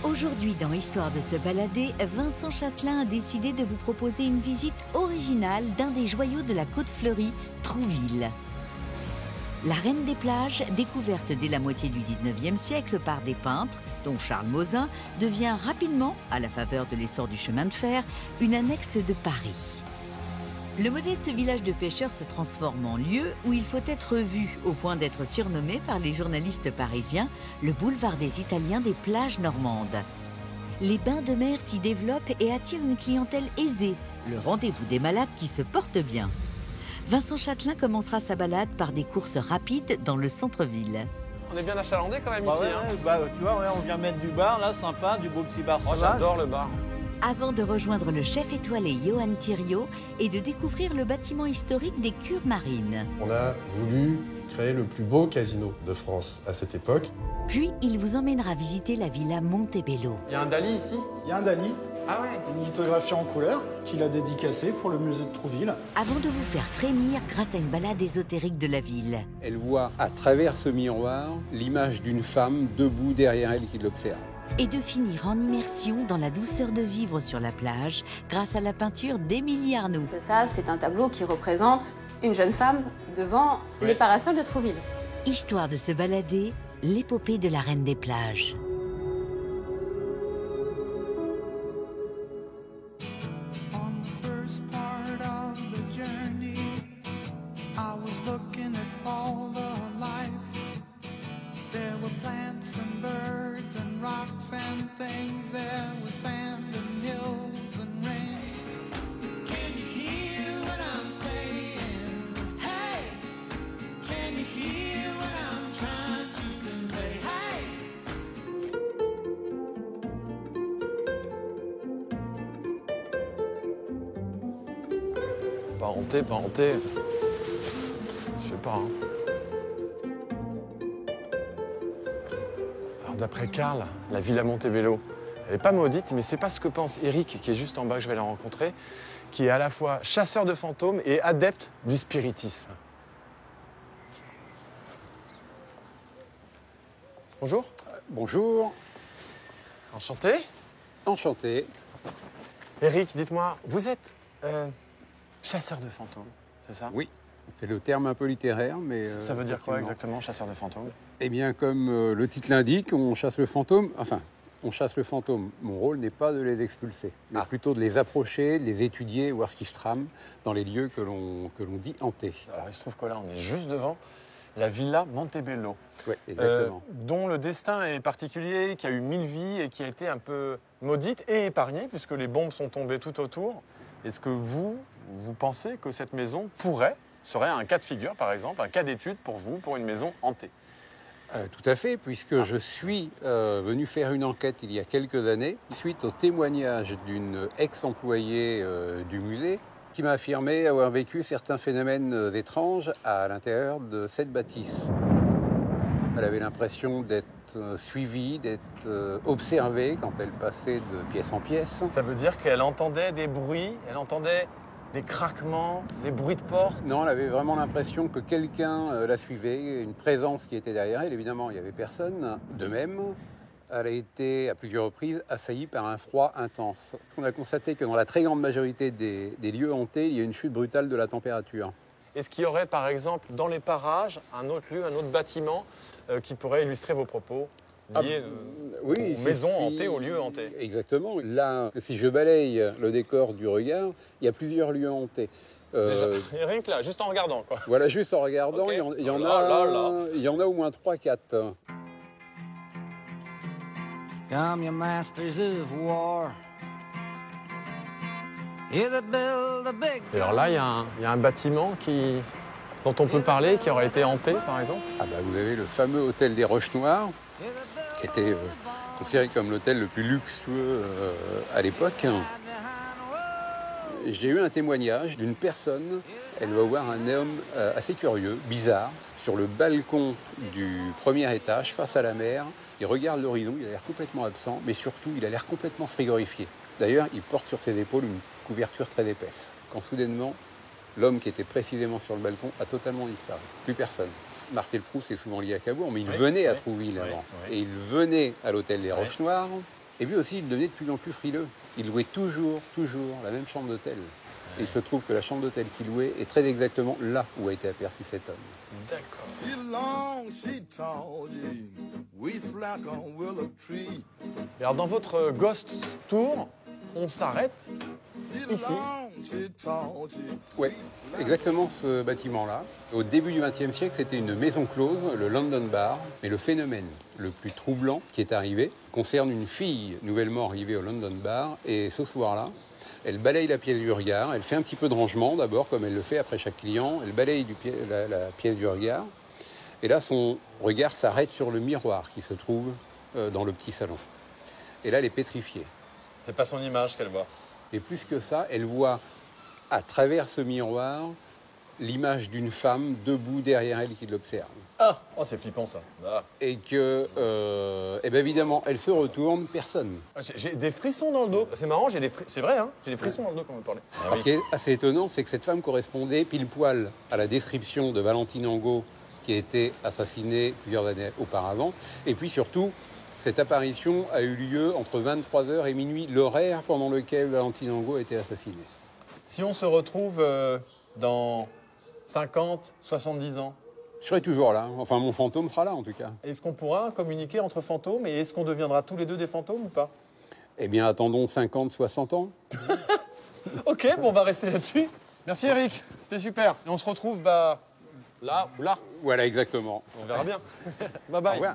Aujourd'hui, dans Histoire de se balader, Vincent Chatelain a décidé de vous proposer une visite originale d'un des joyaux de la Côte Fleurie, Trouville. La reine des plages, découverte dès la moitié du 19e siècle par des peintres, dont Charles Mozin, devient rapidement, à la faveur de l'essor du chemin de fer, une annexe de Paris. Le modeste village de pêcheurs se transforme en lieu où il faut être vu, au point d'être surnommé par les journalistes parisiens le boulevard des Italiens des plages normandes. Les bains de mer s'y développent et attirent une clientèle aisée, le rendez-vous des malades qui se portent bien. Vincent Chatelain commencera sa balade par des courses rapides dans le centre-ville. On est bien achalandé quand même ici. Tu vois, on vient mettre du bar, là, sympa, du beau petit bar. Oh, j'adore le bar. Avant de rejoindre le chef étoilé Johan Thiriot et de découvrir le bâtiment historique des Cures Marines. On a voulu créer le plus beau casino de France à cette époque. Puis, il vous emmènera visiter la villa Montebello. Il y a un Dali ici? Il y a un Dali, Ah ouais. une lithographie en couleur qu'il a dédicacée pour le musée de Trouville. Avant de vous faire frémir grâce à une balade ésotérique de la ville. Elle voit à travers ce miroir l'image d'une femme debout derrière elle qui l'observe. Et de finir en immersion dans la douceur de vivre sur la plage grâce à la peinture d'Émilie Arnoux. Ça, c'est un tableau qui représente une jeune femme devant les parasols de Trouville. Histoire de se balader, l'épopée de la reine des plages. Pas hanté. Je sais pas. Alors d'après Karl, la villa Montebello, elle n'est pas maudite, mais c'est pas ce que pense Eric, qui est juste en bas, que je vais la rencontrer, qui est à la fois chasseur de fantômes et adepte du spiritisme. Bonjour. Bonjour, Enchanté. enchanté. Eric, dites-moi, vous êtes chasseur de fantômes, c'est ça? Oui, c'est le terme un peu littéraire, mais... Ça veut dire quoi effectivement. exactement, chasseur de fantômes? Eh bien, comme le titre l'indique, on chasse le fantôme. Enfin, on chasse le fantôme. Mon rôle n'est pas de les expulser, mais plutôt de les approcher, de les étudier, voir ce qui se trame dans les lieux que l'on dit hantés. Alors il se trouve que là, on est juste devant la villa Montebello. Oui, exactement. Dont le destin est particulier, qui a eu 1000 vies et qui a été un peu maudite et épargnée, puisque les bombes sont tombées tout autour. Est-ce que vous pensez que cette maison serait un cas de figure, par exemple, un cas d'étude pour vous, pour une maison hantée? Tout à fait, puisque je suis venu faire une enquête il y a quelques années, suite au témoignage d'une ex-employée du musée, qui m'a affirmé avoir vécu certains phénomènes étranges à l'intérieur de cette bâtisse. Elle avait l'impression d'être suivie, d'être observée quand elle passait de pièce en pièce. Ça veut dire qu'elle entendait des bruits, elle entendait des craquements, des bruits de porte? Non, elle avait vraiment l'impression que quelqu'un la suivait, une présence qui était derrière elle. Évidemment, il n'y avait personne. De même, elle a été à plusieurs reprises assaillie par un froid intense. On a constaté que dans la très grande majorité des lieux hantés, il y a une chute brutale de la température. Est-ce qu'il y aurait, par exemple, dans les parages, un autre lieu, un autre bâtiment qui pourrait illustrer vos propos liés aux maisons hantées, aux lieux hantés? Exactement. Là, si je balaye le décor du regard, il y a plusieurs lieux hantés. Déjà, rien que là, juste en regardant, quoi. Voilà, juste en regardant, Okay. il y en a au moins 3-4. Come, you masters of war. Here that build a big... Et alors là, il y a un bâtiment dont on peut parler, qui aurait été hanté, par exemple? Ah bah, vous avez le fameux hôtel des Roches Noires, qui était considéré comme l'hôtel le plus luxueux à l'époque. J'ai eu un témoignage d'une personne, elle va voir un homme assez curieux, bizarre, sur le balcon du premier étage, face à la mer. Il regarde l'horizon, il a l'air complètement absent, mais surtout, il a l'air complètement frigorifié. D'ailleurs, il porte sur ses épaules une couverture très épaisse. Quand soudainement, l'homme qui était précisément sur le balcon a totalement disparu. Plus personne. Marcel Proust est souvent lié à Cabourg, mais il venait à Trouville avant. Et il venait à l'hôtel des Roches Noires. Et puis aussi, il devenait de plus en plus frileux. Il louait toujours la même chambre d'hôtel. Et il se trouve que la chambre d'hôtel qu'il louait est très exactement là où a été aperçu cet homme. D'accord. Et alors dans votre Ghost Tour, on s'arrête ici. Oui, exactement ce bâtiment-là. Au début du XXe siècle, c'était une maison close, le London Bar. Mais le phénomène le plus troublant qui est arrivé concerne une fille nouvellement arrivée au London Bar. Et ce soir-là, elle balaye la pièce du regard. Elle fait un petit peu de rangement d'abord, comme elle le fait après chaque client. Elle balaye la pièce du regard. Et là, son regard s'arrête sur le miroir qui se trouve dans le petit salon. Et là, elle est pétrifiée. C'est pas son image qu'elle voit. Et plus que ça, elle voit à travers ce miroir l'image d'une femme debout derrière elle qui l'observe. Ah, oh, c'est flippant ça. Ah. Et que, eh bien évidemment, elle se retourne, personne. J'ai des frissons dans le dos. C'est marrant, c'est vrai, hein, j'ai des frissons dans le dos quand vous parlez. Ah, Alors, ce qui est assez étonnant, c'est que cette femme correspondait pile poil à la description de Valentine Angot, qui a été assassinée plusieurs années auparavant. Et puis surtout, cette apparition a eu lieu entre 23h et minuit, l'horaire pendant lequel Valentine Angot a été assassinée. Si on se retrouve dans 50, 70 ans, Je serai toujours là. Enfin, mon fantôme sera là, en tout cas. est-ce qu'on pourra communiquer entre fantômes et est-ce qu'on deviendra tous les deux des fantômes ou pas? Eh bien, attendons 50, 60 ans. Ok, bon, on va rester là-dessus. Merci Eric, c'était super. Et on se retrouve là ou là. Voilà, exactement. On verra bien. Bye Au bye. revoir.